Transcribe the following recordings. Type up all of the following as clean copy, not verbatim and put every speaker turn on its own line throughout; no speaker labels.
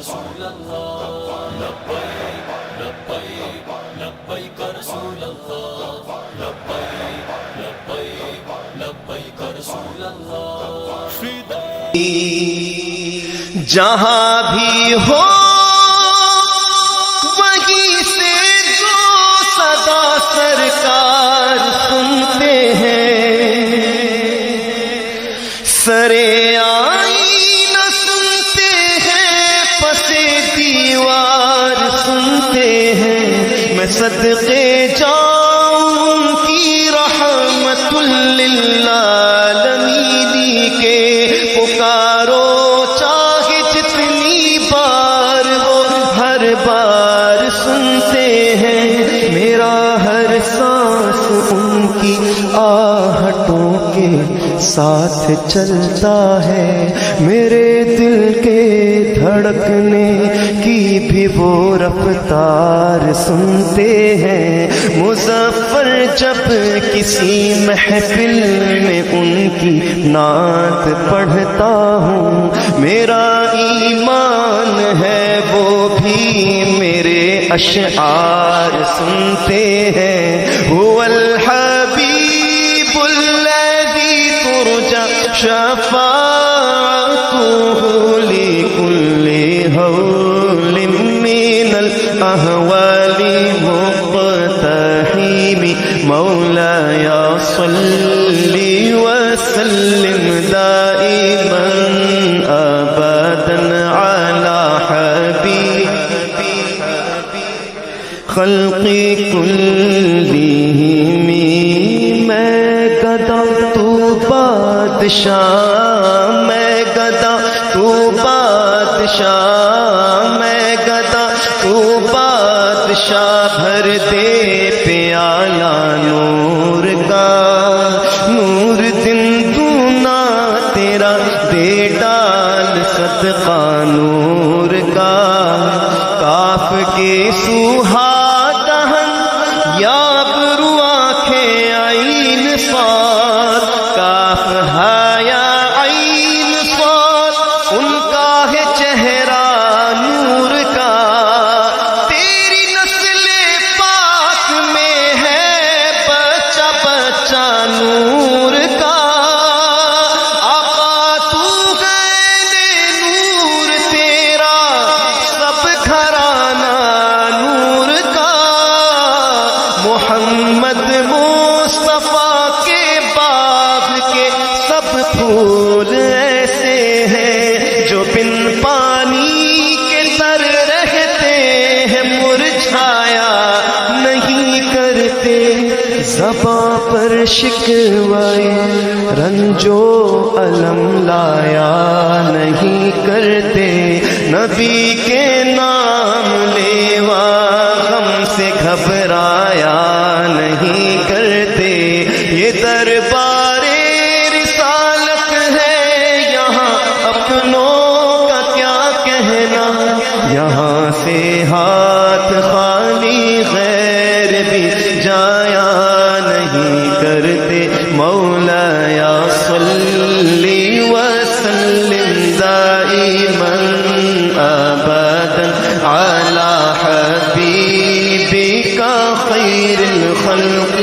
رسول اللہ لبیک لبیک لبیک رسول اللہ لبیک لبیک لبیک رسول اللہ
جہاں بھی ہو وہیں سے جو صدا سرکار سنتے ہیں، سرے آئینہ سنتے ہیں، پسے دیوار سنتے ہیں، میں صدقے جاؤں ان کی رحمت للعالمین کے پکارو چاہے جتنی بار وہ ہر بار سنتے ہیں، میرا ہر سانس ان کی آہٹوں کے ساتھ چلتا ہے، میرے دل کے دھڑکنے کی بھی وہ رفتار سنتے ہیں، مظفر جب کسی محفل میں ان کی نعت پڑھتا ہوں، میرا ایمان ہے وہ بھی میرے اشعار سنتے ہیں، هو الحبیب الذی ترجى شفاعته لكل هول من الأهوال مقتحم، مولاي صل وسلم دائما أبدا على حبيب خلقی کلہم، میں گدا تو بادشاہ، میں گدا تو بادشاہ، میں گدا تو بادشاہ، بھر دے پیالہ نور کا، نور دن دونا تیرا دے ڈال صدقہ نور کا، کاف کے سوہا یا برو آنکھیں عین صاد، کاف ہایا عین صاد، ان کا ہے چہرہ نور کا، تیری نسل پاک میں ہے بچہ بچہ نور کا، آقا تو ہے نور تیرا سب گھرانہ نور کا، محمد مصطفیٰ کے باغ کے سب پھول ایسے ہیں جو بن پانی کے تر رہتے ہیں، مرجھایا نہیں کرتے، زباں پر شکوائے رنج و الم لایا نہیں کرتے، نبی کے نام لیوا غم سے گھبرایا نہیں کرتے، یہ دربار رسالت ہے یہاں اپنوں کا کیا کہنا، یہاں سے ہاتھ خالی غیر بھی جایا نہیں کرتے، مولاي صلی وسلم دائما ابدا على حبیبک خیر الخلق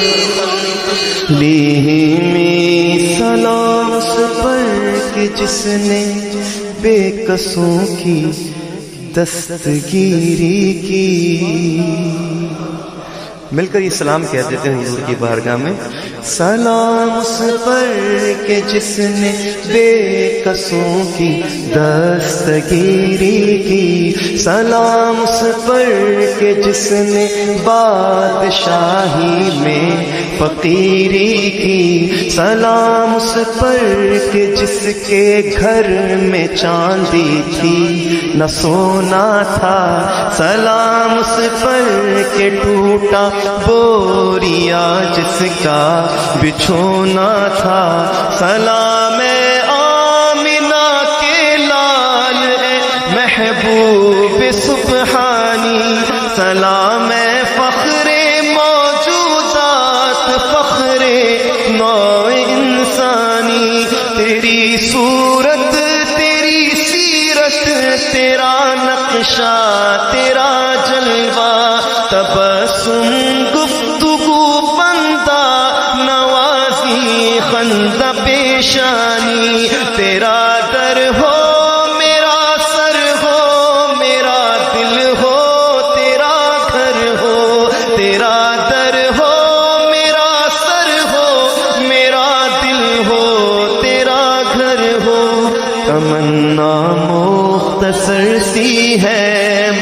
لیہم، سلام اس پر کہ جس نے بے کسوں کی دستگیری کی، مل کر یہ سلام کہہ دیتے ہیں حضور کی بارگاہ میں، سلام اس پر کہ جس نے بے کسوں کی دستگیری کی، سلام اس پر کہ جس نے بادشاہی میں فقیری کی، سلام اس پر کہ جس کے گھر میں چاندی تھی نہ سونا تھا، سلام اس پر کہ ٹوٹا بوریا جس کا بچھونا تھا، سلام آمنہ کے لال اے محبوب سبحانی، سلام فخر موجودات، فخر نوع انسانی، تیری صورت تیری سیرت تیرا نقشہ تیرا جلوہ تبسم گفتگو بندہ نوازی خندہ پیشانی تیرا در ہو میرا سر ہو میرا دل ہو تیرا گھر ہو تیرا در ہو میرا سر ہو میرا دل ہو تیرا گھر ہو تمنا مختصر سی ہے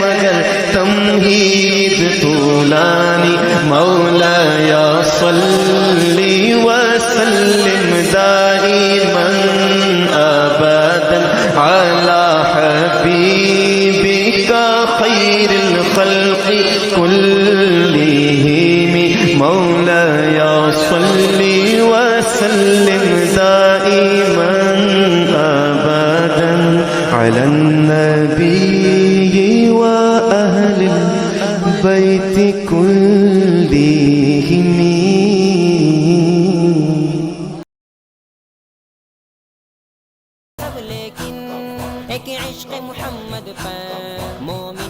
مگر تمہید طولانی مولا یا صلی وسلم دائما ابدا على حبیبک خیر الخلق كلهم مولا یا صلی وسلم دائما ابدا على النبي وأهل البيت كلهم
لیکن ایک عشق محمد پر مومن